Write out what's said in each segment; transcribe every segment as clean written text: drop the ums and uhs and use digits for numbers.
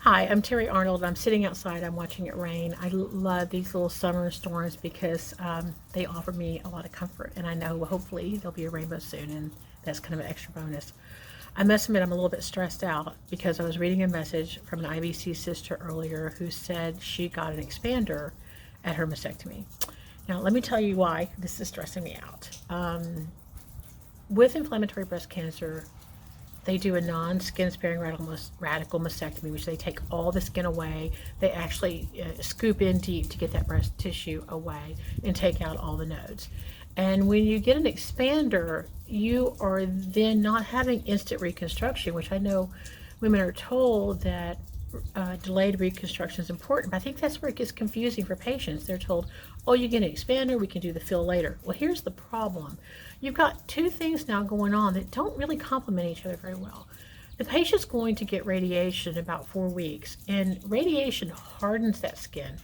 Hi, I'm Terry Arnold. I'm sitting outside. I'm watching it rain. I love these little summer storms because they offer me a lot of comfort, and I know hopefully there'll be a rainbow soon, and that's kind of an extra bonus. I must admit I'm a little bit stressed out because I was reading a message from an IBC sister earlier who said she got an expander at her mastectomy. Now, let me tell you why this is stressing me out. With inflammatory breast cancer, they do a non-skin sparing radical mastectomy, which they take all the skin away. They actually scoop in deep to get that breast tissue away and take out all the nodes. And when you get an expander, you are then not having instant reconstruction, which I know women are told that delayed reconstruction is important, but I think that's where it gets confusing for patients. They're told, oh, you get an expander, we can do the fill later. Well, here's the problem. You've got two things now going on that don't really complement each other very well. The patient's going to get radiation in about 4 weeks, and radiation hardens that skin.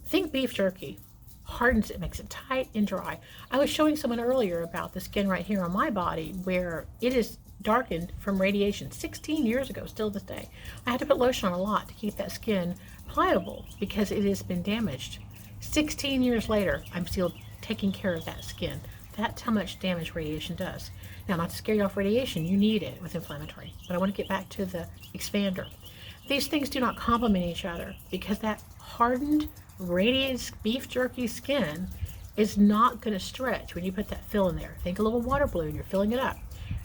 Think beef jerky. Hardens it, makes it tight and dry. I was showing someone earlier about the skin right here on my body where it is darkened from radiation 16 years ago, still to this day. I had to put lotion on a lot to keep that skin pliable because it has been damaged. 16 years later, I'm still taking care of that skin. That's how much damage radiation does. Now, not to scare you off radiation, you need it with inflammatory, but I want to get back to the expander. These things do not complement each other because that hardened, radiated beef jerky skin is not going to stretch when you put that fill in there. Think a little water balloon, you're filling it up.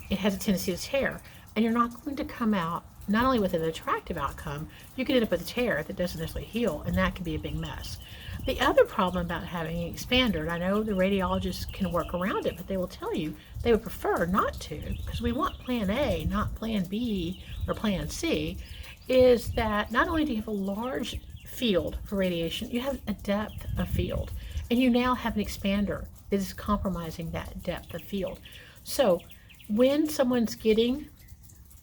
It has a tendency to tear, and you're not going to come out not only with an attractive outcome, you could end up with a tear that doesn't necessarily heal, and that can be a big mess. The other problem about having an expander, and I know the radiologists can work around it, but they will tell you they would prefer not to, because we want plan A, not plan B or plan C, is that not only do you have a large field for radiation, you have a depth of field, and you now have an expander that is compromising that depth of field. So when someone's getting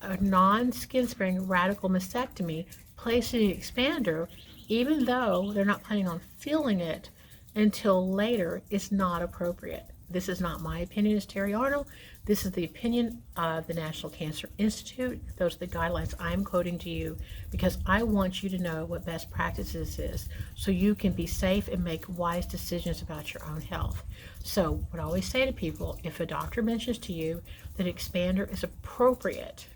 a non-skin sparing radical mastectomy, placing an expander, even though they're not planning on filling it until later, is not appropriate. This is not my opinion as Terry Arnold. This is the opinion of the National Cancer Institute. Those are the guidelines I'm quoting to you because I want you to know what best practices is so you can be safe and make wise decisions about your own health. So what I always say to people, if a doctor mentions to you that expander is appropriate,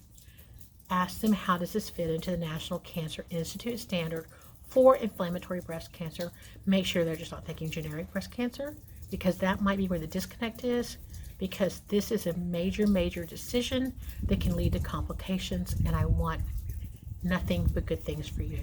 ask them how does this fit into the National Cancer Institute standard for inflammatory breast cancer. Make sure they're just not thinking generic breast cancer, because that might be where the disconnect is, because this is a major decision that can lead to complications, and I want nothing but good things for you.